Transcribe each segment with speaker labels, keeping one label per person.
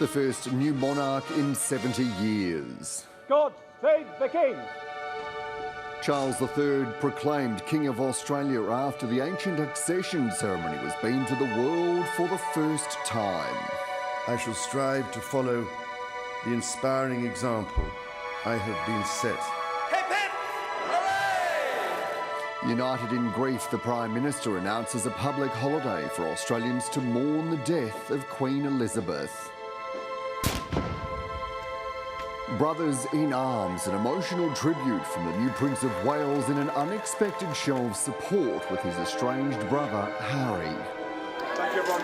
Speaker 1: the first new monarch in 70 years.
Speaker 2: God save the King!
Speaker 1: Charles III proclaimed King of Australia after the ancient accession ceremony was beamed to the world for the first time.
Speaker 3: I shall strive to follow the inspiring example I have been set.
Speaker 4: Hip hip! Hooray!
Speaker 1: United in grief, the Prime Minister announces a public holiday for Australians to mourn the death of Queen Elizabeth. Brothers in Arms, an emotional tribute from the new Prince of Wales in an unexpected show of support with his estranged brother, Harry.
Speaker 2: Thank you, everyone.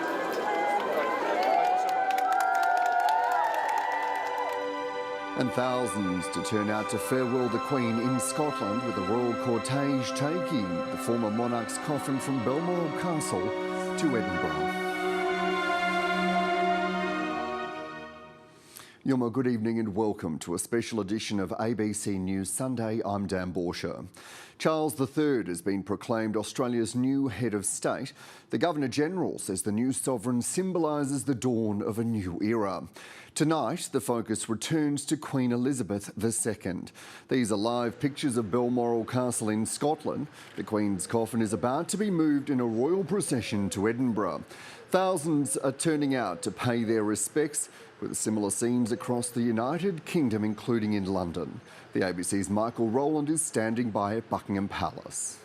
Speaker 1: And thousands to turn out to farewell the Queen in Scotland, with a royal cortege taking the former monarch's coffin from Balmoral Castle to Edinburgh. Yoma, good evening and welcome to a special edition of ABC News Sunday. I'm Dan Borscher. Charles III has been proclaimed Australia's new head of state. The Governor-General says the new sovereign symbolises the dawn of a new era. Tonight, the focus returns to Queen Elizabeth II. These are live pictures of Balmoral Castle in Scotland. The Queen's coffin is about to be moved in a royal procession to Edinburgh. Thousands are turning out to pay their respects, with similar scenes across the United Kingdom, including in London. The ABC's Michael Rowland is standing by at Buckingham Palace.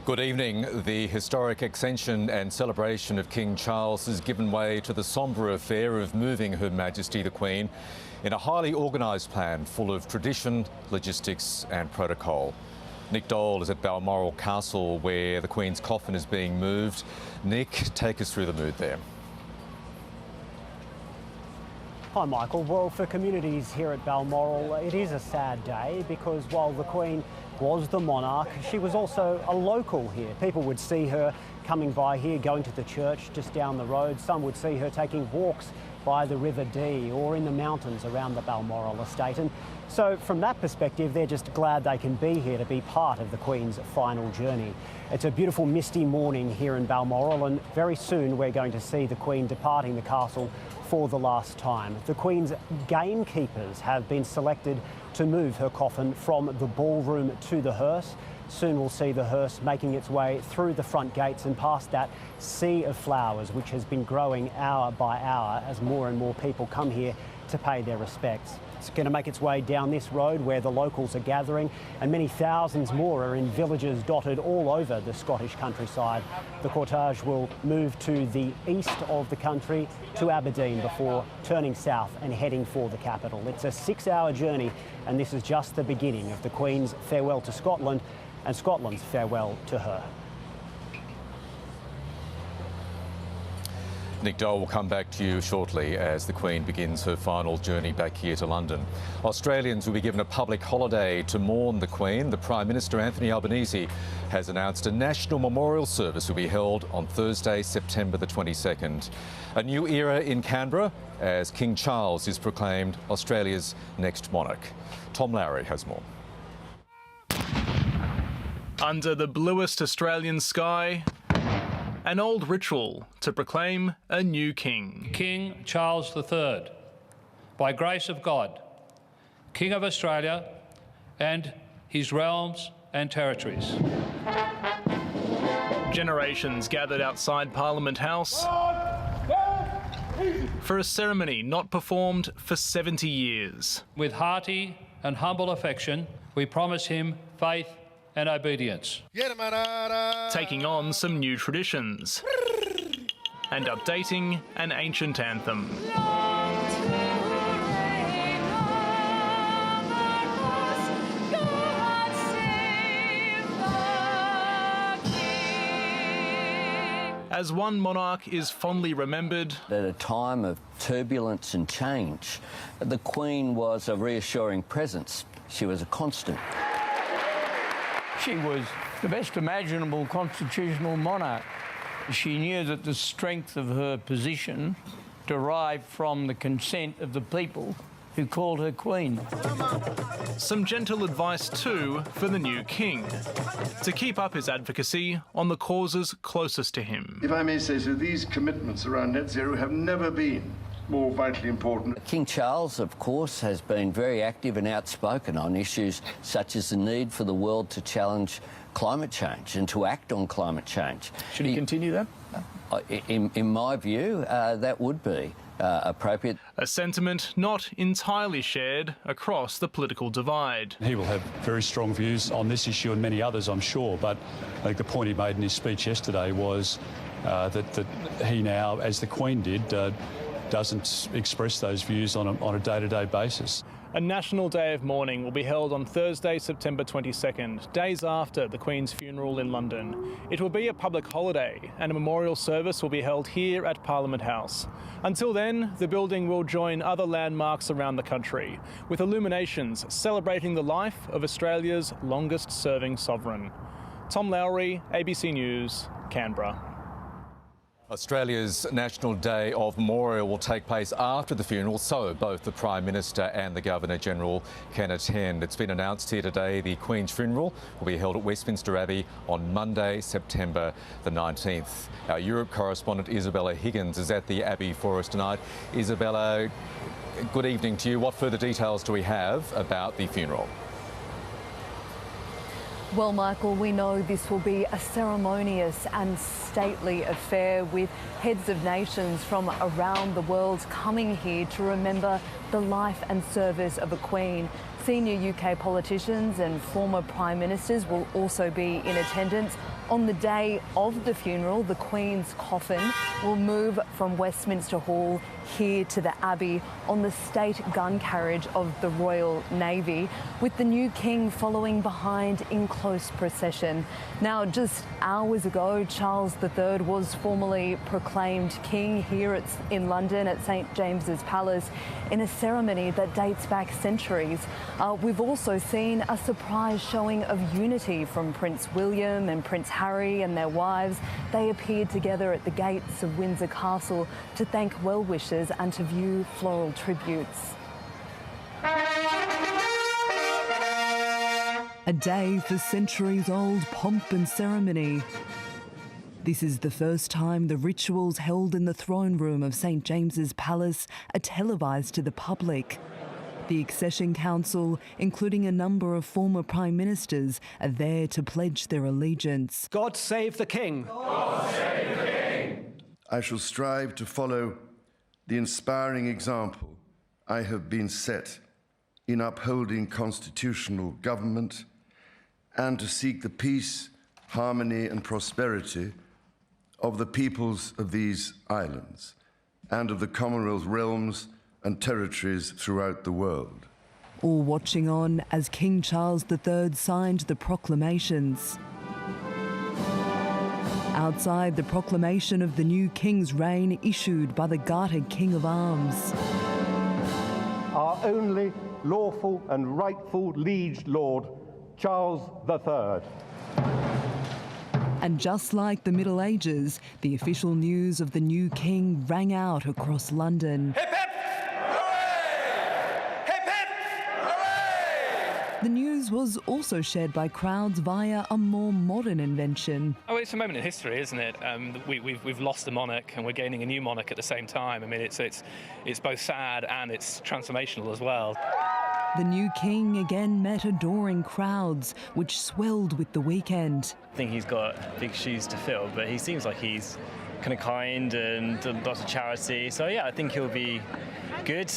Speaker 5: Good evening. The historic accession and celebration of King Charles has given way to the sombre affair of moving Her Majesty the Queen in a highly organised plan full of tradition, logistics and protocol. Nick Dole is at Balmoral Castle where the Queen's coffin is being moved. Nick, take us through the mood there.
Speaker 6: Hi Michael. Well, for communities here at Balmoral, it is a sad day because while the Queen was the monarch, she was also a local here. People would see her coming by here, going to the church just down the road. Some would see her taking walks by the River Dee or in the mountains around the Balmoral estate. And so from that perspective, they're just glad they can be here to be part of the Queen's final journey. It's a beautiful misty morning here in Balmoral, and very soon we're going to see the Queen departing the castle for the last time. The Queen's gamekeepers have been selected to move her coffin from the ballroom to the hearse. Soon we'll see the hearse making its way through the front gates and past that sea of flowers, which has been growing hour by hour as more and more people come here to pay their respects. It's going to make its way down this road where the locals are gathering, and many thousands more are in villages dotted all over the Scottish countryside. The cortege will move to the east of the country to Aberdeen before turning south and heading for the capital. It's a 6-hour journey, and this is just the beginning of the Queen's farewell to Scotland and Scotland's farewell to her.
Speaker 5: Nick Dole will come back to you shortly as the Queen begins her final journey back here to London. Australians will be given a public holiday to mourn the Queen. The Prime Minister, Anthony Albanese, has announced a national memorial service will be held on Thursday, September the 22nd. A new era in Canberra as King Charles is proclaimed Australia's next monarch. Tom Lowry has more.
Speaker 7: Under the bluest Australian sky, an old ritual to proclaim a new king.
Speaker 8: King Charles III, by grace of God, King of Australia and his realms and territories.
Speaker 7: Generations gathered outside Parliament House for a ceremony not performed for 70 years.
Speaker 8: With hearty and humble affection, we promise him faith and obedience.
Speaker 7: Taking on some new traditions and updating an ancient anthem. As one monarch is fondly remembered,
Speaker 9: at a time of turbulence and change, the Queen was a reassuring presence. She was a constant.
Speaker 10: She was the best imaginable constitutional monarch. She knew that the strength of her position derived from the consent of the people who called her queen.
Speaker 7: Some gentle advice too for the new king, to keep up his advocacy on the causes closest to him.
Speaker 3: If I may say so, these commitments around net zero have never been more vitally important.
Speaker 9: King Charles, of course, has been very active and outspoken on issues such as the need for the world to challenge climate change and to act on climate change.
Speaker 10: Should he continue that?
Speaker 9: In my view, that would be appropriate.
Speaker 7: A sentiment not entirely shared across the political divide.
Speaker 4: He will have very strong views on this issue and many others, I'm sure, but I think the point he made in his speech yesterday was that he now, as the Queen did, doesn't express those views on a day-to-day basis.
Speaker 7: A national day of mourning will be held on Thursday, September 22nd, days after the Queen's funeral in London. It will be a public holiday and a memorial service will be held here at Parliament House. Until then, the building will join other landmarks around the country, with illuminations celebrating the life of Australia's longest-serving sovereign. Tom Lowry, ABC News, Canberra.
Speaker 5: Australia's National Day of Memorial will take place after the funeral, so both the Prime Minister and the Governor-General can attend. It's been announced here today the Queen's funeral will be held at Westminster Abbey on Monday, September the 19th. Our Europe correspondent Isabella Higgins is at the Abbey for us tonight. Isabella, good evening to you. What further details do we have about the funeral?
Speaker 11: Well, Michael, we know this will be a ceremonious and stately affair with heads of nations from around the world coming here to remember the life and service of a queen. Senior UK politicians and former prime ministers will also be in attendance. On the day of the funeral, the Queen's coffin will move from Westminster Hall here to the Abbey on the state gun carriage of the Royal Navy, with the new king following behind in close procession. Now, just hours ago, Charles III was formally proclaimed king here in London at St James's Palace in a ceremony that dates back centuries. We've also seen a surprise showing of unity from Prince William and Prince Harry and their wives. They appeared together at the gates of Windsor Castle to thank well-wishers and to view floral tributes.
Speaker 12: A day for centuries-old pomp and ceremony. This is the first time the rituals held in the throne room of St James's Palace are televised to the public. The Accession Council, including a number of former Prime Ministers, are there to pledge their allegiance.
Speaker 6: God save the King.
Speaker 3: God save the King. I shall strive to follow the inspiring example I have been set in upholding constitutional government and to seek the peace, harmony and prosperity of the peoples of these islands and of the Commonwealth realms and territories throughout the world.
Speaker 12: All watching on as King Charles III signed the proclamations. Outside, the proclamation of the new King's reign issued by the Garter King of Arms.
Speaker 2: Our only lawful and rightful liege lord, Charles III.
Speaker 12: And just like the Middle Ages, the official news of the new king rang out across London.
Speaker 2: Hip, hip! Hooray! Hip, hip! Hooray!
Speaker 12: The news was also shared by crowds via a more modern invention.
Speaker 13: Oh, it's a moment in history, isn't it? We've lost a monarch and we're gaining a new monarch at the same time. I mean, it's both sad and it's transformational as well.
Speaker 12: The new king again met adoring crowds, which swelled with the weekend.
Speaker 14: I think he's got big shoes to fill, but he seems like he's kind of kind and done lots of charity. So yeah, I think he'll be good.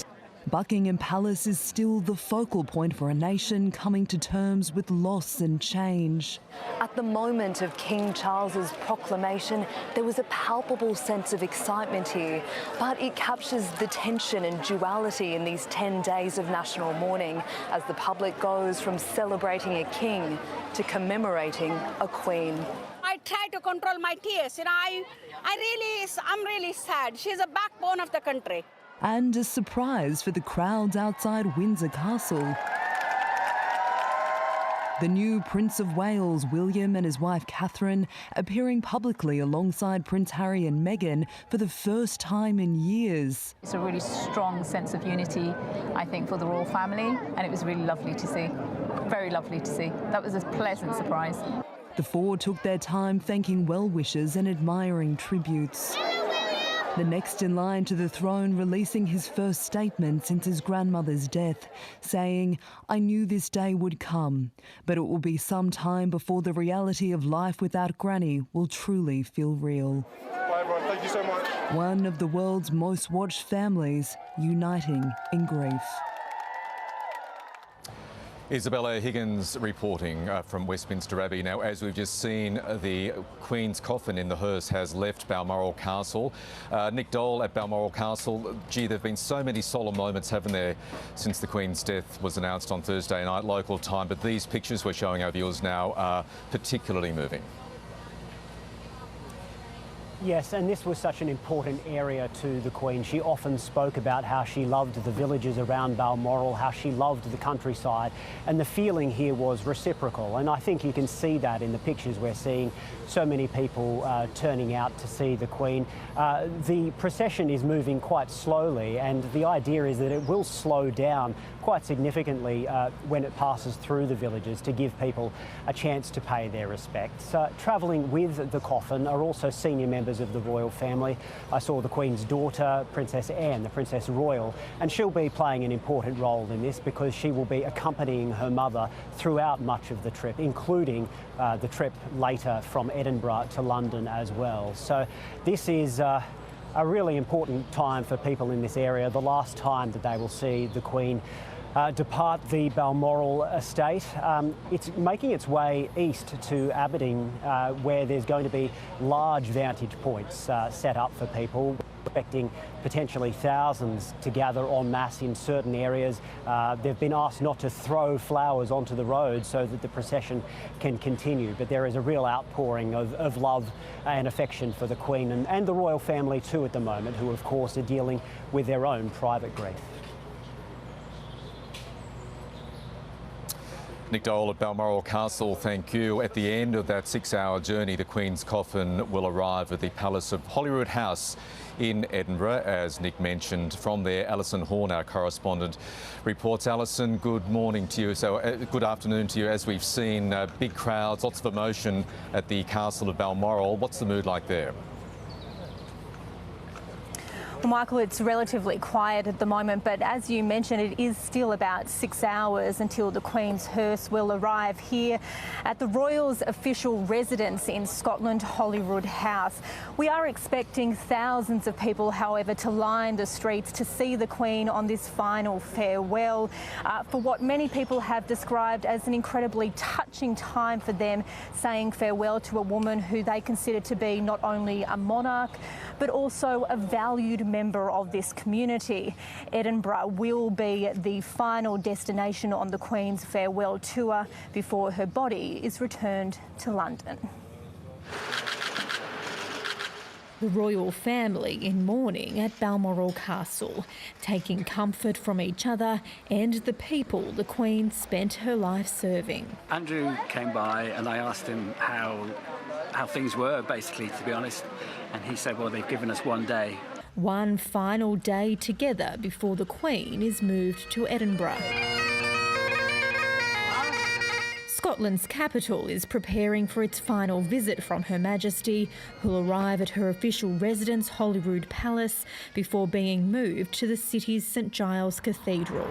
Speaker 12: Buckingham Palace is still the focal point for a nation coming to terms with loss and change.
Speaker 11: At the moment of King Charles's proclamation, there was a palpable sense of excitement here, but it captures the tension and duality in these 10 days of national mourning as the public goes from celebrating a king to commemorating a queen.
Speaker 15: I try to control my tears, and I'm really sad. She's a backbone of the country.
Speaker 12: And a surprise for the crowds outside Windsor Castle. The new Prince of Wales, William, and his wife Catherine, appearing publicly alongside Prince Harry and Meghan for the first time in years.
Speaker 16: It's a really strong sense of unity, I think, for the royal family, and it was really lovely to see. Very lovely to see. That was a pleasant surprise.
Speaker 12: The four took their time thanking well-wishers and admiring tributes. The next in line to the throne releasing his first statement since his grandmother's death, saying, "I knew this day would come, but it will be some time before the reality of life without Granny will truly feel real."
Speaker 2: Bye everyone, thank you so much.
Speaker 12: One of the world's most watched families uniting in grief.
Speaker 5: Isabella Higgins reporting from Westminster Abbey. Now, as we've just seen, the Queen's coffin in the hearse has left Balmoral Castle. Nick Dole at Balmoral Castle. Gee, there have been so many solemn moments, haven't there, since the Queen's death was announced on Thursday night local time, but these pictures we're showing our viewers now are particularly moving.
Speaker 6: Yes, and this was such an important area to the Queen. She often spoke about how she loved the villages around Balmoral, how she loved the countryside, and the feeling here was reciprocal. And I think you can see that in the pictures we're seeing, so many people turning out to see the Queen. The procession is moving quite slowly, and the idea is that it will slow down quite significantly when it passes through the villages to give people a chance to pay their respects. Travelling with the coffin are also senior members of the royal family. I saw the Queen's daughter, Princess Anne, the Princess Royal, and she'll be playing an important role in this because she will be accompanying her mother throughout much of the trip, including the trip later from Edinburgh to London as well. So this is a really important time for people in this area, the last time that they will see the Queen depart the Balmoral estate. It's making its way east to Aberdeen, where there's going to be large vantage points set up for people, expecting potentially thousands to gather en masse in certain areas. They've been asked not to throw flowers onto the road so that the procession can continue, but there is a real outpouring of love and affection for the Queen and the royal family too at the moment, who of course are dealing with their own private grief.
Speaker 5: Nick Dole at Balmoral Castle, thank you. At the end of that 6-hour journey, the Queen's coffin will arrive at the Palace of Holyrood House in Edinburgh, as Nick mentioned. From there, Alison Horn, our correspondent, reports. Alison, good morning to you. So, good afternoon to you. As we've seen, big crowds, lots of emotion at the Castle of Balmoral. What's the mood like there?
Speaker 16: Well, Michael, it's relatively quiet at the moment, but as you mentioned, it is still about 6 hours until the Queen's hearse will arrive here at the Royals' official residence in Scotland, Holyrood House. We are expecting thousands of people, however, to line the streets to see the Queen on this final farewell for what many people have described as an incredibly touching time for them, saying farewell to a woman who they consider to be not only a monarch, but also a valued member of this community. Edinburgh will be the final destination on the Queen's farewell tour before her body is returned to London.
Speaker 17: The royal family in mourning at Balmoral Castle, taking comfort from each other and the people the Queen spent her life serving.
Speaker 18: Andrew came by and I asked him how things were, basically, to be honest, and he said, well, they've given us one day.
Speaker 17: One final day together before the Queen is moved to Edinburgh. Scotland's capital is preparing for its final visit from Her Majesty, who'll arrive at her official residence, Holyrood Palace, before being moved to the city's St Giles Cathedral.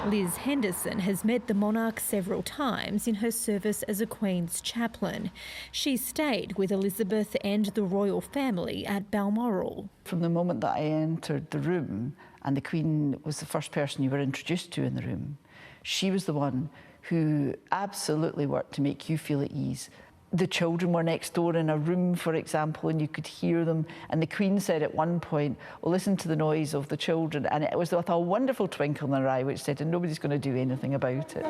Speaker 17: Liz Henderson has met the monarch several times in her service as a Queen's chaplain. She stayed with Elizabeth and the royal family at Balmoral.
Speaker 19: From the moment that I entered the room, and the Queen was the first person you were introduced to in the room, she was the one who absolutely worked to make you feel at ease. The children were next door in a room, for example, and you could hear them. And the Queen said at one point, well, listen to the noise of the children. And it was with a wonderful twinkle in her eye, which said, and nobody's going to do anything about it.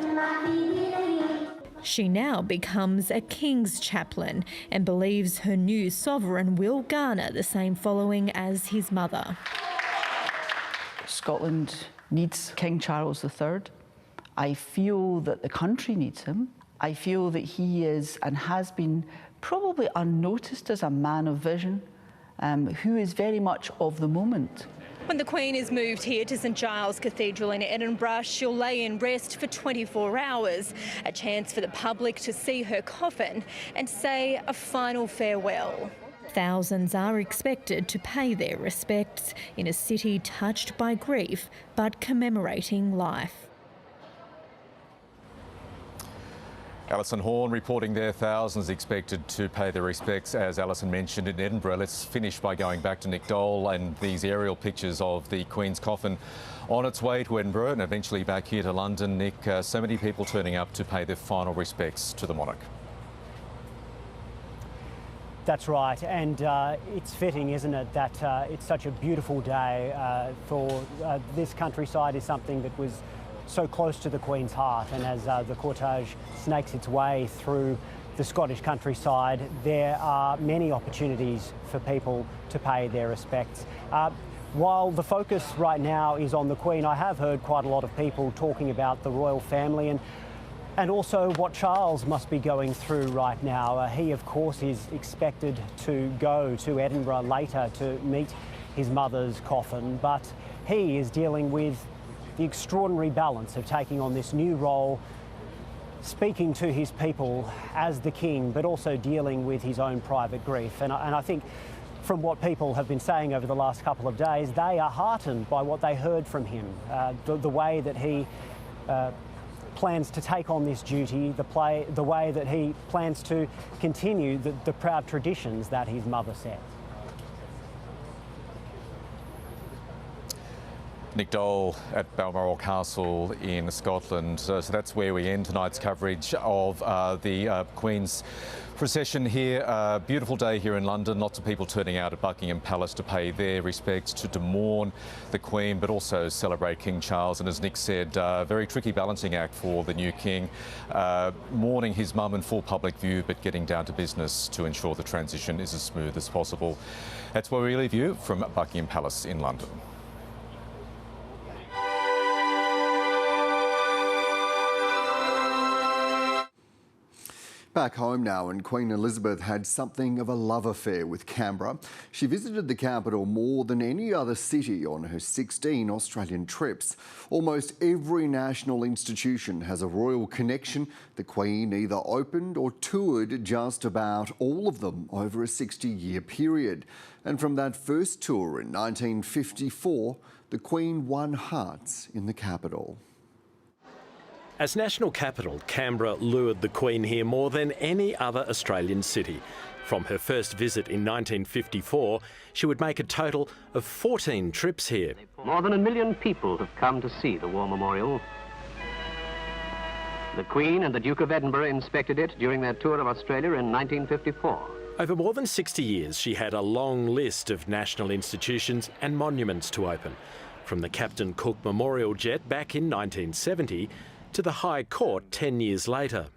Speaker 17: She now becomes a King's chaplain and believes her new sovereign will garner the same following as his mother.
Speaker 19: Scotland needs King Charles III. I feel that the country needs him. I feel that he is and has been probably unnoticed as a man of vision, who is very much of the moment.
Speaker 16: When the Queen is moved here to St Giles Cathedral in Edinburgh, she'll lay in rest for 24 hours, a chance for the public to see her coffin and say a final farewell.
Speaker 17: Thousands are expected to pay their respects in a city touched by grief but commemorating life.
Speaker 5: Alison Horn reporting there. Thousands expected to pay their respects, as Alison mentioned, in Edinburgh. Let's finish by going back to Nick Dole and these aerial pictures of the Queen's coffin on its way to Edinburgh and eventually back here to London. Nick, so many people turning up to pay their final respects to the monarch.
Speaker 6: That's right, and it's fitting, isn't it, that it's such a beautiful day for this countryside is something that was so close to the Queen's heart, and as the cortege snakes its way through the Scottish countryside, there are many opportunities for people to pay their respects. While the focus right now is on the Queen, I have heard quite a lot of people talking about the royal family and also what Charles must be going through right now. He, of course, is expected to go to Edinburgh later to meet his mother's coffin, but he is dealing with the extraordinary balance of taking on this new role, speaking to his people as the king, but also dealing with his own private grief. And I think from what people have been saying over the last couple of days, they are heartened by what they heard from him, the way that he plans to take on this duty, the way that he plans to continue the proud traditions that his mother set.
Speaker 5: Nick Dole at Balmoral Castle in Scotland. So that's where we end tonight's coverage of the Queen's procession here. Beautiful day here in London. Lots of people turning out at Buckingham Palace to pay their respects, to mourn the Queen, but also celebrate King Charles. And as Nick said, very tricky balancing act for the new king, mourning his mum in full public view, but getting down to business to ensure the transition is as smooth as possible. That's where we leave you from Buckingham Palace in London.
Speaker 1: Back home now, and Queen Elizabeth had something of a love affair with Canberra. She visited the capital more than any other city on her 16 Australian trips. Almost every national institution has a royal connection. The Queen either opened or toured just about all of them over a 60-year period. And from that first tour in 1954, the Queen won hearts in the capital.
Speaker 20: As national capital, Canberra lured the Queen here more than any other Australian city. From her first visit in 1954, she would make a total of 14 trips here.
Speaker 21: More than 1 million people have come to see the War Memorial. The Queen and the Duke of Edinburgh inspected it during their tour of Australia in 1954.
Speaker 20: Over more than 60 years, she had a long list of national institutions and monuments to open, from the Captain Cook Memorial Jet back in 1970 to the High Court 10 years later.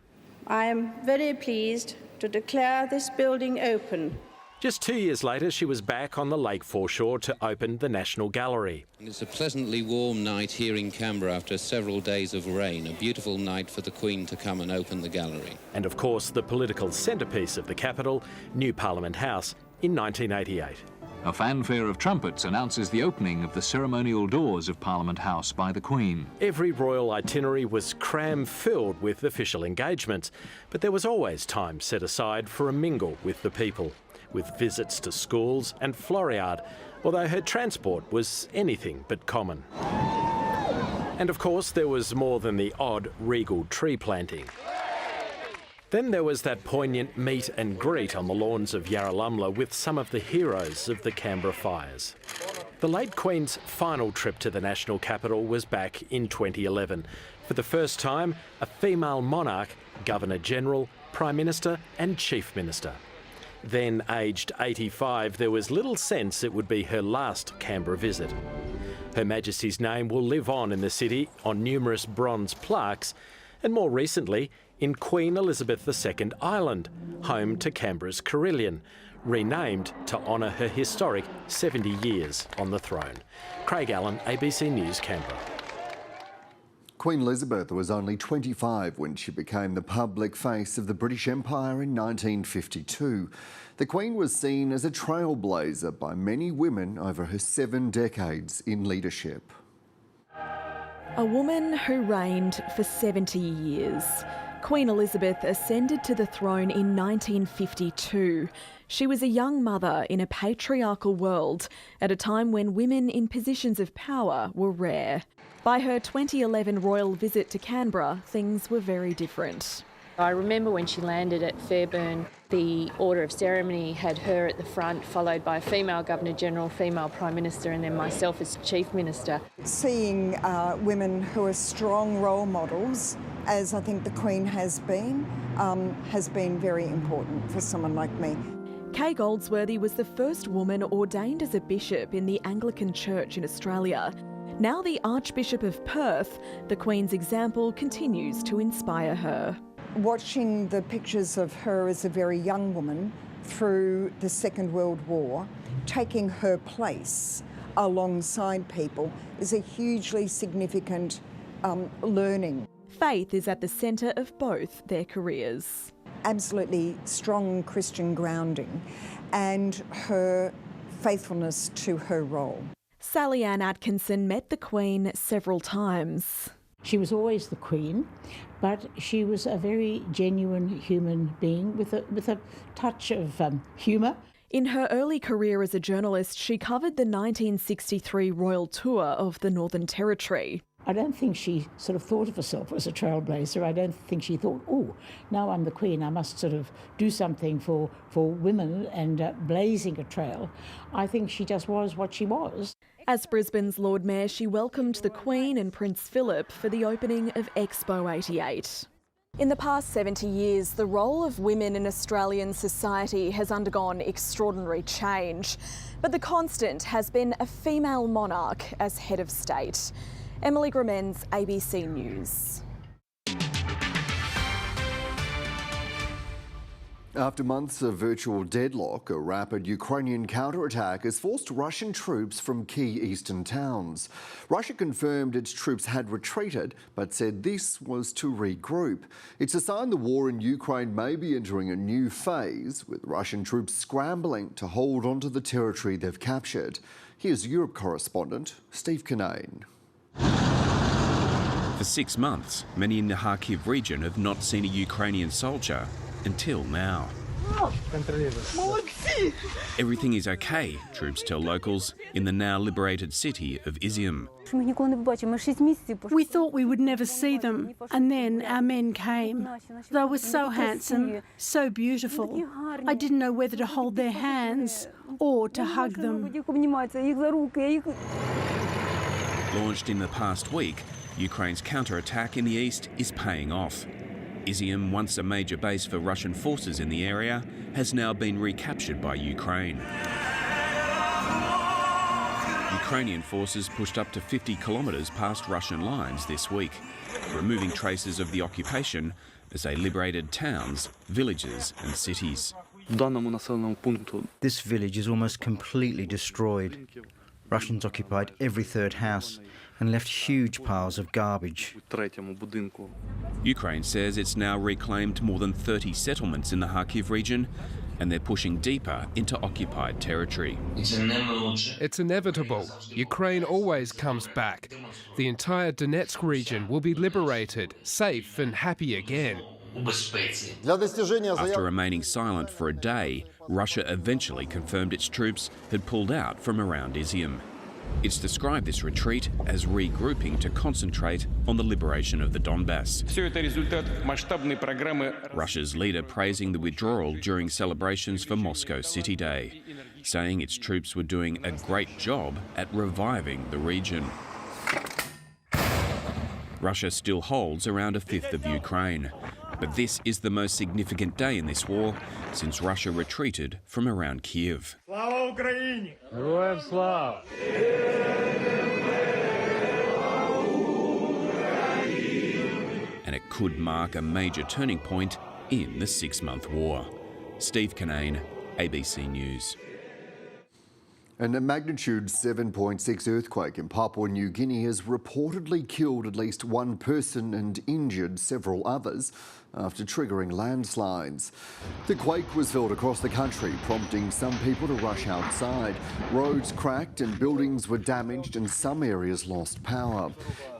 Speaker 22: I am very pleased to declare this building open.
Speaker 20: Just 2 years later, she was back on the lake foreshore to open the National Gallery.
Speaker 23: And it's a pleasantly warm night here in Canberra after several days of rain, a beautiful night for the Queen to come and open the gallery.
Speaker 20: And of course, the political centrepiece of the capital, New Parliament House, in 1988.
Speaker 24: A fanfare of trumpets announces the opening of the ceremonial doors of Parliament House by the Queen.
Speaker 20: Every royal itinerary was cram-filled with official engagements, but there was always time set aside for a mingle with the people, with visits to schools and Floriade, although her transport was anything but common. And of course, there was more than the odd regal tree planting. Then there was that poignant meet and greet on the lawns of Yarralumla with some of the heroes of the Canberra fires. The late Queen's final trip to the national capital was back in 2011. For the first time, a female monarch, Governor-General, Prime Minister and Chief Minister. Then, aged 85, there was little sense it would be her last Canberra visit. Her Majesty's name will live on in the city on numerous bronze plaques, and more recently, in Queen Elizabeth II Island, home to Canberra's Carillon, renamed to honour her historic 70 years on the throne. Craig Allen, ABC News, Canberra.
Speaker 1: Queen Elizabeth was only 25 when she became the public face of the British Empire in 1952. The Queen was seen as a trailblazer by many women over her 7 decades in leadership.
Speaker 4: A woman who reigned for 70 years. Queen Elizabeth ascended to the throne in 1952. She was a young mother in a patriarchal world at a time when women in positions of power were rare. By her 2011 royal visit to Canberra, things were very different.
Speaker 8: I remember when she landed at Fairburn, the Order of Ceremony had her at the front, followed by a female Governor-General, female Prime Minister, and then myself as Chief Minister.
Speaker 9: Seeing women who are strong role models, as I think the Queen has been very important for someone like me.
Speaker 4: Kay Goldsworthy was the first woman ordained as a bishop in the Anglican Church in Australia. Now the Archbishop of Perth, the Queen's example continues to inspire her.
Speaker 9: Watching the pictures of her as a very young woman through the Second World War, taking her place alongside people is a hugely significant learning.
Speaker 4: Faith is at the centre of both their careers.
Speaker 9: Absolutely strong Christian grounding and her faithfulness to her role.
Speaker 4: Sally Ann Atkinson met the Queen several times.
Speaker 10: She was always the Queen, but she was a very genuine human being with a touch of humour.
Speaker 4: In her early career as a journalist, she covered the 1963 royal tour of the Northern Territory.
Speaker 10: I don't think she sort of thought of herself as a trailblazer. I don't think she thought, oh, now I'm the Queen, I must sort of do something for women and blazing a trail. I think she just was what she was.
Speaker 4: As Brisbane's Lord Mayor, she welcomed the Queen and Prince Philip for the opening of Expo 88. In the past 70 years, the role of women in Australian society has undergone extraordinary change. But the constant has been a female monarch as head of state. Emily Gramens, ABC News.
Speaker 1: After months of virtual deadlock, a rapid Ukrainian counterattack has forced Russian troops from key eastern towns. Russia confirmed its troops had retreated, but said this was to regroup. It's a sign the war in Ukraine may be entering a new phase, with Russian troops scrambling to hold onto the territory they've captured. Here's Europe correspondent Steve Kinane.
Speaker 25: For 6 months, many in the Kharkiv region have not seen a Ukrainian soldier until now. Everything is okay, troops tell locals, in the now liberated city of Izium.
Speaker 26: We thought we would never see them, and then our men came. They were so handsome, so beautiful. I didn't know whether to hold their hands or to hug them.
Speaker 25: Launched in the past week, Ukraine's counterattack in the east is paying off. Izium, once a major base for Russian forces in the area, has now been recaptured by Ukraine. Ukrainian forces pushed up to 50 kilometres past Russian lines this week, removing traces of the occupation as they liberated towns, villages and cities.
Speaker 27: This village is almost completely destroyed. Russians occupied every third house and left huge piles of garbage.
Speaker 25: Ukraine says it's now reclaimed more than 30 settlements in the Kharkiv region, and they're pushing deeper into occupied territory.
Speaker 28: It's inevitable. Ukraine always comes back. The entire Donetsk region will be liberated, safe and happy again.
Speaker 25: After remaining silent for a day, Russia eventually confirmed its troops had pulled out from around Izium. It's described this retreat as regrouping to concentrate on the liberation of the Donbass. Russia's leader praising the withdrawal during celebrations for Moscow City Day, saying its troops were doing a great job at reviving the region. Russia still holds around a fifth of Ukraine, but this is the most significant day in this war since Russia retreated from around Kyiv. And it could mark a major turning point in the 6-month war. Steve Kinane, ABC News.
Speaker 1: And a magnitude 7.6 earthquake in Papua New Guinea has reportedly killed at least one person and injured several others after triggering landslides. The quake was felt across the country, prompting some people to rush outside. Roads cracked and buildings were damaged and some areas lost power.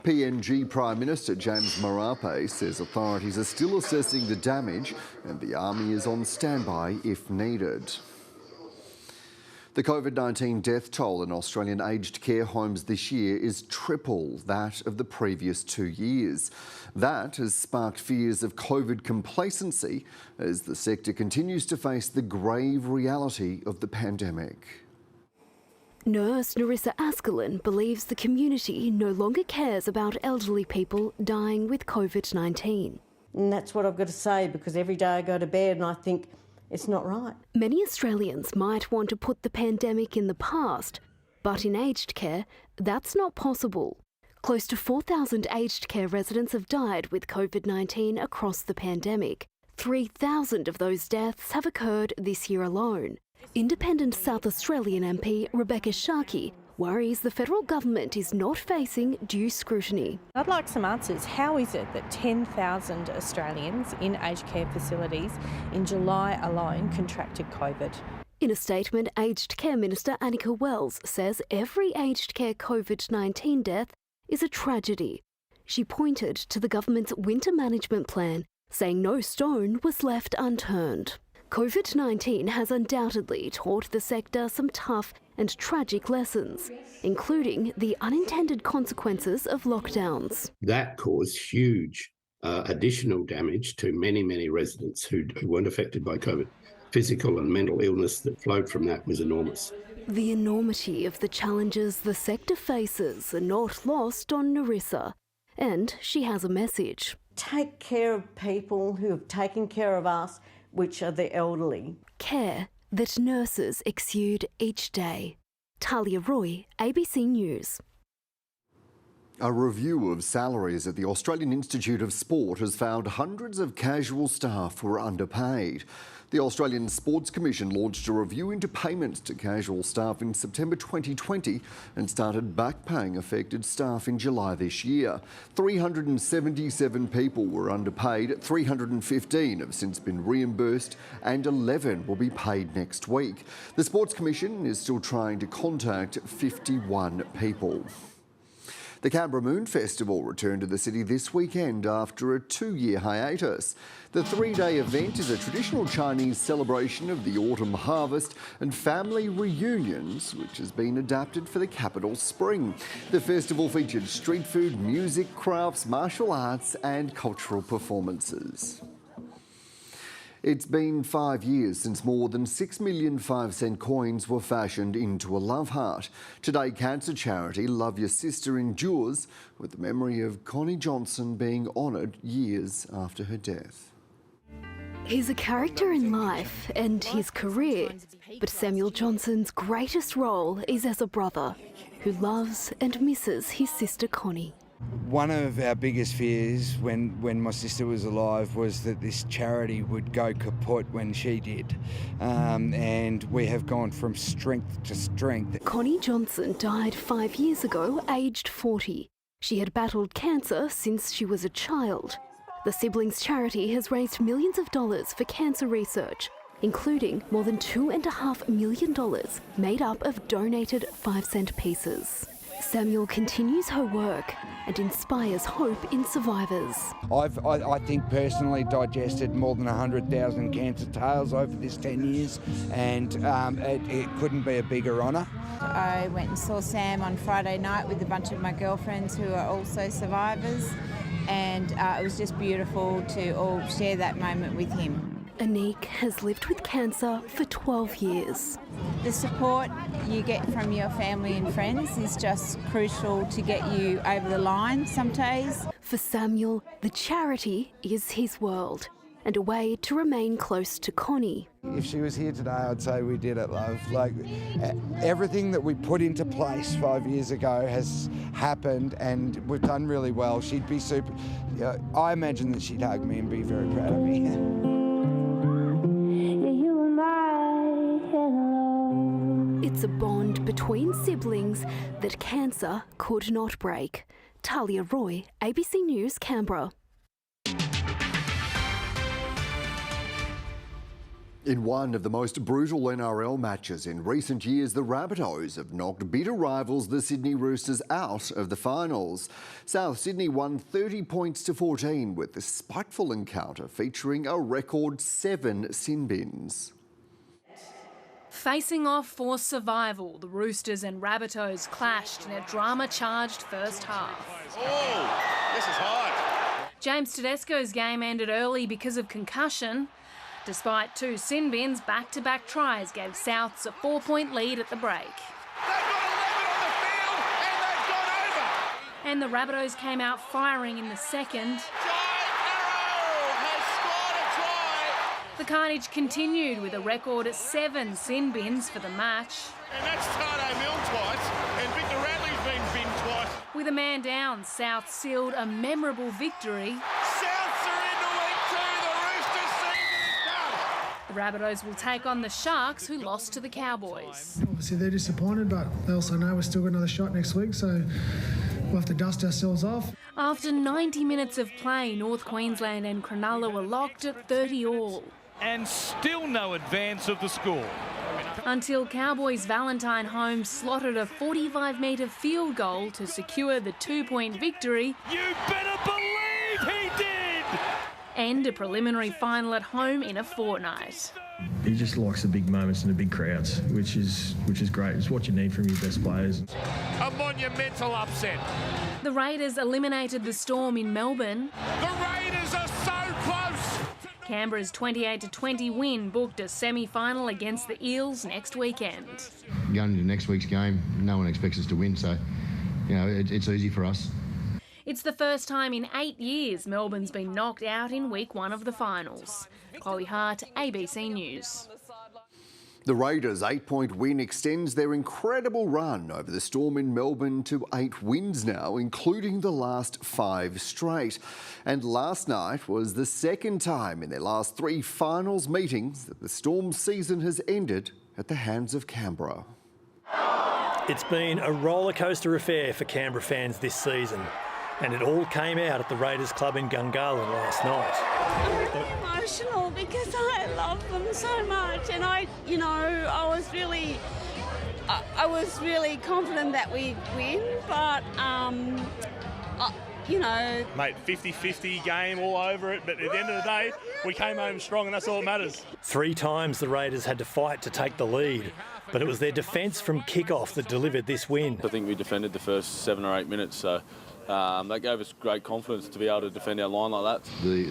Speaker 1: PNG Prime Minister James Marape says authorities are still assessing the damage and the army is on standby if needed. The COVID-19 death toll in Australian aged care homes this year is triple that of the previous 2 years. That has sparked fears of COVID complacency as the sector continues to face the grave reality of the pandemic.
Speaker 2: Nurse Narissa Askelin believes the community no longer cares about elderly people dying with COVID-19.
Speaker 3: And that's what I've got to say, because every day I go to bed and I think, it's not right.
Speaker 2: Many Australians might want to put the pandemic in the past, but in aged care, that's not possible. Close to 4,000 aged care residents have died with COVID-19 across the pandemic. 3,000 of those deaths have occurred this year alone. Independent South Australian MP Rebecca Sharkey worries the federal government is not facing due scrutiny.
Speaker 7: I'd like some answers. How is it that 10,000 Australians in aged care facilities in July alone contracted COVID?
Speaker 2: In a statement, Aged Care Minister Annika Wells says every aged care COVID-19 death is a tragedy. She pointed to the government's winter management plan, saying no stone was left unturned. COVID-19 has undoubtedly taught the sector some tough and tragic lessons, including the unintended consequences of lockdowns.
Speaker 11: That caused huge additional damage to many, many residents who weren't affected by COVID. Physical and mental illness that flowed from that was enormous.
Speaker 2: The enormity of the challenges the sector faces are not lost on Narissa, and she has a message.
Speaker 3: Take care of people who have taken care of us, which are the elderly.
Speaker 2: Care that nurses exude each day. Talia Roy, ABC News.
Speaker 1: A review of salaries at the Australian Institute of Sport has found hundreds of casual staff were underpaid. The Australian Sports Commission launched a review into payments to casual staff in September 2020 and started back paying affected staff in July this year. 377 people were underpaid, 315 have since been reimbursed and 11 will be paid next week. The Sports Commission is still trying to contact 51 people. The Canberra Moon Festival returned to the city this weekend after a 2-year hiatus. The 3-day event is a traditional Chinese celebration of the autumn harvest and family reunions, which has been adapted for the capital's spring. The festival featured street food, music, crafts, martial arts and cultural performances. It's been 5 years since more than 6 million 5-cent coins were fashioned into a love heart. Today, cancer charity Love Your Sister endures, with the memory of Connie Johnson being honoured years after her death.
Speaker 2: He's a character in life and his career, but Samuel Johnson's greatest role is as a brother who loves and misses his sister Connie.
Speaker 12: One of our biggest fears when my sister was alive was that this charity would go kaput when she did. And we have gone from strength to strength.
Speaker 2: Connie Johnson died 5 years ago, aged 40. She had battled cancer since she was a child. The siblings' charity has raised millions of dollars for cancer research, including more than $2.5 million made up of donated 5-cent pieces. Samuel continues her work and inspires hope in survivors.
Speaker 12: I think personally digested more than 100,000 cancer tales over this 10 years, and it couldn't be a bigger honour.
Speaker 13: I went and saw Sam on Friday night with a bunch of my girlfriends who are also survivors, and it was just beautiful to all share that moment with him.
Speaker 2: Anique has lived with cancer for 12 years.
Speaker 13: The support you get from your family and friends is just crucial to get you over the line some days.
Speaker 2: For Samuel, the charity is his world and a way to remain close to Connie.
Speaker 12: If she was here today, I'd say we did it, love. Like, everything that we put into place 5 years ago has happened and we've done really well. She'd be super... I imagine that she'd hug me and be very proud of me.
Speaker 2: It's a bond between siblings that cancer could not break. Talia Roy, ABC News, Canberra.
Speaker 1: In one of the most brutal NRL matches in recent years, the Rabbitohs have knocked bitter rivals the Sydney Roosters out of the finals. South Sydney won 30 points to 14 with the spiteful encounter featuring a record 7 sin bins.
Speaker 5: Facing off for survival, the Roosters and Rabbitohs clashed in a drama-charged first half.
Speaker 6: Oh, this is hard.
Speaker 5: James Tedesco's game ended early because of concussion. Despite 2 sin bins, back-to-back tries gave Souths a 4-point lead at the break.
Speaker 6: They've got 11 on the field and they've gone over.
Speaker 5: And the Rabbitohs came out firing in the second. The carnage continued with a record 7 sin bins for the match.
Speaker 6: And that's Tano Milne twice, and Victor Radley's been binned twice.
Speaker 5: With a man down, South sealed a memorable victory.
Speaker 6: Souths are into week 2, the Roosters season is done.
Speaker 5: The Rabbitohs will take on the Sharks, who lost to the Cowboys.
Speaker 14: Obviously they're disappointed, but they also know we've still got another shot next week, so we'll have to dust ourselves off.
Speaker 5: After 90 minutes of play, North Queensland and Cronulla were locked at 30-all.
Speaker 6: And still no advance of the score.
Speaker 5: Until Cowboys' Valentine Holmes slotted a 45-metre field goal to secure the 2-point victory.
Speaker 6: You better believe he did!
Speaker 5: And a preliminary final at home in a fortnight.
Speaker 14: He just likes the big moments and the big crowds, which is great. It's what you need from your best players.
Speaker 6: A monumental upset.
Speaker 5: The Raiders eliminated the Storm in Melbourne.
Speaker 6: The Raiders are so close!
Speaker 5: Canberra's 28-20 win booked a semi-final against the Eels next weekend.
Speaker 15: Going into next week's game, no one expects us to win, so it's easy for us.
Speaker 5: It's the first time in 8 years Melbourne's been knocked out in week 1 of the finals. Chloe Hart, ABC News.
Speaker 1: The Raiders' 8-point win extends their incredible run over the Storm in Melbourne to 8 wins now, including the last 5 straight. And last night was the second time in their last 3 finals meetings that the Storm's season has ended at the hands of Canberra.
Speaker 16: It's been a rollercoaster affair for Canberra fans this season, and it all came out at the Raiders Club in Gungahlin last night.
Speaker 17: I'm really emotional because I love them so much, and I was really confident that we'd win, but
Speaker 6: Mate, 50-50 game all over it, but at the end of the day, we came home strong and that's all that matters.
Speaker 16: 3 times the Raiders had to fight to take the lead, but it was their defence from kick-off that delivered this win.
Speaker 18: I think we defended the first 7 or 8 minutes, so that gave us great confidence to be able to defend our line like that.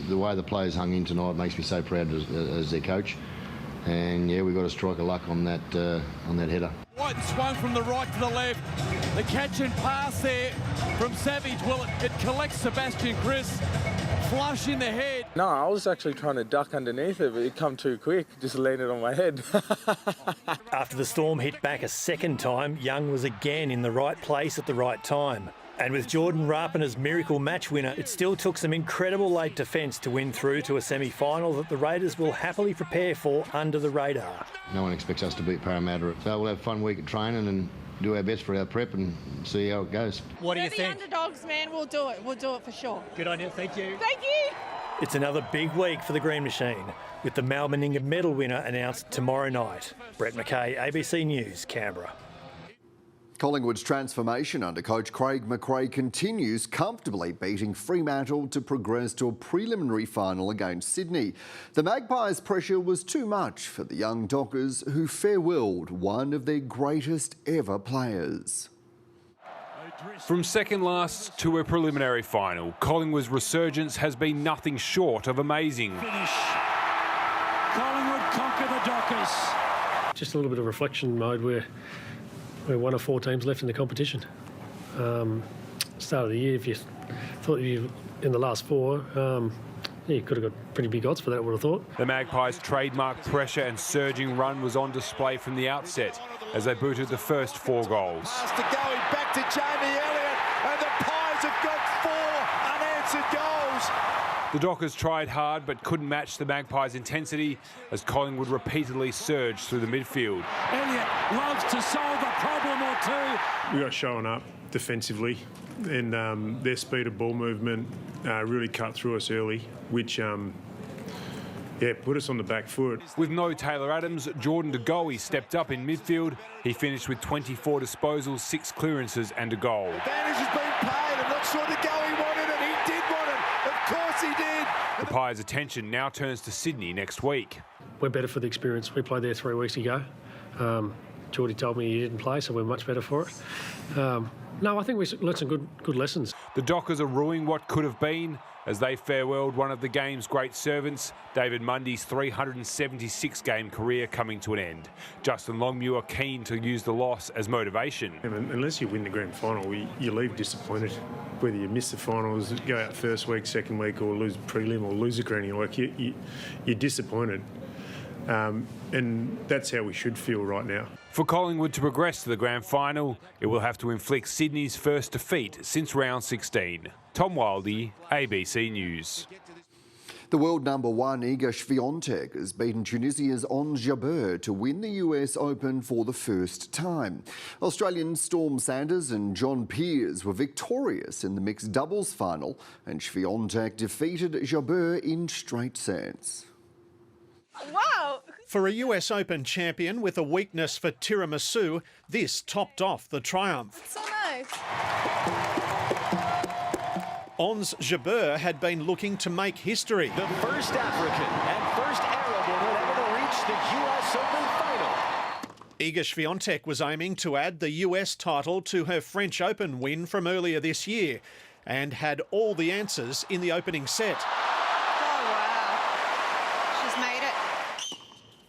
Speaker 15: The way the players hung in tonight makes me so proud as their coach. And yeah, we got a strike of luck on that header.
Speaker 6: White swung from the right to the left. The catch and pass there from Savage. Well, it collects Sebastian Kris. Flush in the head.
Speaker 18: No, I was actually trying to duck underneath it, but it come too quick. Just landed on my head.
Speaker 16: After the Storm hit back a second time, Young was again in the right place at the right time. And with Jordan Rapana's miracle match winner, it still took some incredible late defence to win through to a semi-final that the Raiders will happily prepare for under the radar.
Speaker 15: No one expects us to beat Parramatta, so we'll have a fun week at training and do our best for our prep and see how it goes.
Speaker 17: What do you think? We're the underdogs, man. We'll do it. We'll do it for sure.
Speaker 16: Good on you. Thank you.
Speaker 17: Thank you.
Speaker 16: It's another big week for the Green Machine, with the Mal Meninga medal winner announced tomorrow night. Brett McKay, ABC News, Canberra.
Speaker 1: Collingwood's transformation under coach Craig McRae continues, comfortably beating Fremantle to progress to a preliminary final against Sydney. The Magpies' pressure was too much for the young Dockers, who farewelled one of their greatest ever players.
Speaker 19: From second last to a preliminary final, Collingwood's resurgence has been nothing short of amazing.
Speaker 6: Finish. Collingwood conquer the Dockers.
Speaker 29: Just a little bit of reflection mode where we're one of 4 teams left in the competition. Start of the year, if you thought you in the last 4, you could have got pretty big odds for that, I would have thought.
Speaker 19: The Magpies' trademark pressure and surging run was on display from the outset as they booted the first 4 goals.
Speaker 6: Pass to going back to Jamie Elliott, and the Pies have got 4 unanswered goals.
Speaker 19: The Dockers tried hard but couldn't match the Magpies' intensity as Collingwood repeatedly surged through the midfield.
Speaker 6: Elliott loves to solve a problem or two.
Speaker 4: We got showing up defensively, and their speed of ball movement really cut through us early, which put us on the back foot.
Speaker 19: With no Taylor Adams, Jordan De Goey stepped up in midfield. He finished with 24 disposals, 6 clearances and a goal.
Speaker 6: Advantage has been paid. I'm not sure De Goey wanted it. He did want it. Of course he did.
Speaker 19: The Pies' attention now turns to Sydney next week.
Speaker 29: We're better for the experience. We played there 3 weeks ago. Geordie told me he didn't play, so we're much better for it. No, I think we learned some good lessons.
Speaker 19: The Dockers are ruining what could have been as they farewelled one of the game's great servants, David Mundy's 376-game career coming to an end. Justin Longmuir keen to use the loss as motivation.
Speaker 4: Unless you win the grand final, you leave disappointed. Whether you miss the finals, go out first week, second week, or lose a prelim or lose a granny, you're disappointed. And that's how we should feel right now.
Speaker 19: For Collingwood to progress to the grand final, it will have to inflict Sydney's first defeat since round 16. Tom Wildey, ABC News.
Speaker 1: The world number 1 Iga Swiatek has beaten Tunisia's Ons Jabeur to win the US Open for the first time. Australian Storm Sanders and John Peers were victorious in the mixed doubles final, and Swiatek defeated Jabeur in straight sets.
Speaker 8: Wow! For a US Open champion with a weakness for tiramisu, this topped off the triumph.
Speaker 17: So nice.
Speaker 8: Ons Jabeur had been looking to make history.
Speaker 9: The first African and first Arab woman ever to reach the US Open final.
Speaker 8: Iga Swiatek was aiming to add the US title to her French Open win from earlier this year and had all the answers in the opening set.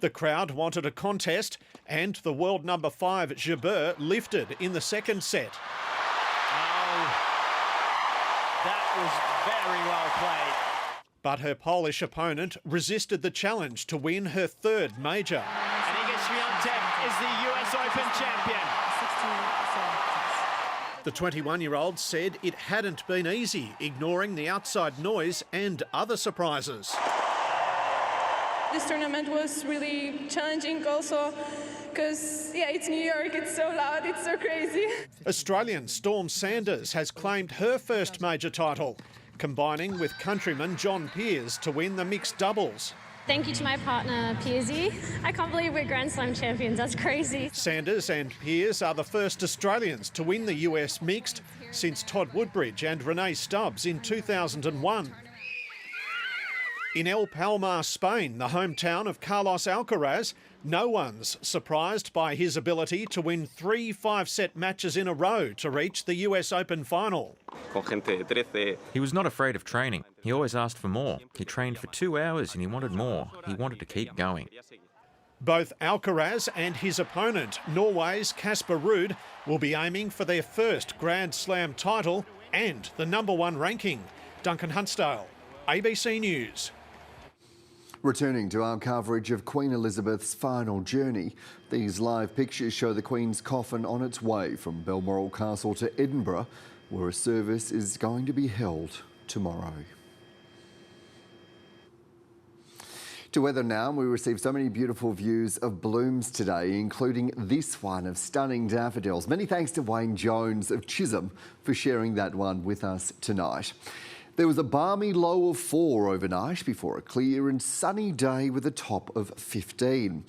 Speaker 8: The crowd wanted a contest, and the world number 5 Jabeur lifted in the second set.
Speaker 9: Oh, that was very well played.
Speaker 8: But her Polish opponent resisted the challenge to win her 3rd major.
Speaker 9: And Iga Swiatek is the US Open champion.
Speaker 8: The 21-year-old said it hadn't been easy, ignoring the outside noise and other surprises.
Speaker 17: This tournament was really challenging also because, it's New York, it's so loud, it's so crazy.
Speaker 8: Australian Storm Sanders has claimed her first major title, combining with countryman John Peers to win the mixed doubles.
Speaker 10: Thank you to my partner, Peersy. I can't believe we're Grand Slam champions, that's crazy.
Speaker 8: Sanders and Peers are the first Australians to win the US mixed since Todd Woodbridge and Renee Stubbs in 2001. In El Palmar, Spain, the hometown of Carlos Alcaraz, no one's surprised by his ability to win 3 5-set matches in a row to reach the US Open final.
Speaker 20: He was not afraid of training. He always asked for more. He trained for 2 hours and he wanted more. He wanted to keep going.
Speaker 8: Both Alcaraz and his opponent, Norway's Casper Ruud, will be aiming for their first Grand Slam title and the number 1 ranking. Duncan Huntsdale, ABC News.
Speaker 1: Returning to our coverage of Queen Elizabeth's final journey, these live pictures show the Queen's coffin on its way from Balmoral Castle to Edinburgh, where a service is going to be held tomorrow. To weather now, we received so many beautiful views of blooms today, including this one of stunning daffodils. Many thanks to Wayne Jones of Chisholm for sharing that one with us tonight. There was a balmy low of 4 overnight before a clear and sunny day with a top of 15.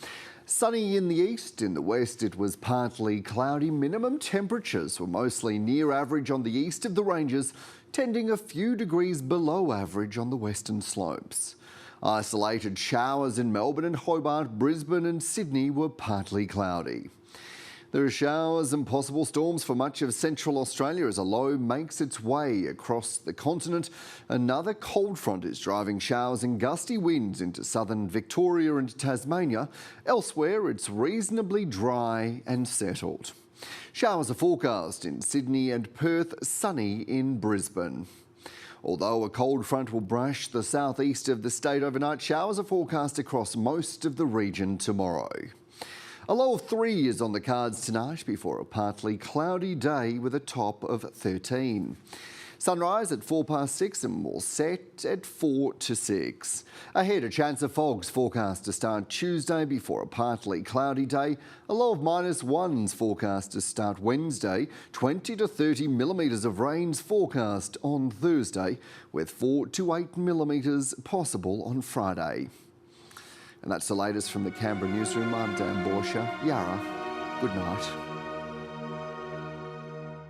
Speaker 1: Sunny in the east, in the west it was partly cloudy. Minimum temperatures were mostly near average on the east of the ranges, tending a few degrees below average on the western slopes. Isolated showers in Melbourne and Hobart, Brisbane and Sydney were partly cloudy. There are showers and possible storms for much of central Australia as a low makes its way across the continent. Another cold front is driving showers and gusty winds into southern Victoria and Tasmania. Elsewhere, it's reasonably dry and settled. Showers are forecast in Sydney and Perth, sunny in Brisbane. Although a cold front will brush the southeast of the state overnight, showers are forecast across most of the region tomorrow. A low of 3 is on the cards tonight before a partly cloudy day with a top of 13. Sunrise at 6:04 and will set at 4 to 6. Ahead, a chance of fogs forecast to start Tuesday before a partly cloudy day. A low of -1s forecast to start Wednesday. 20 to 30 millimetres of rains forecast on Thursday, with 4 to 8 millimetres possible on Friday. And that's the latest from the Canberra newsroom. I'm Dan Borscher. Yara, good night.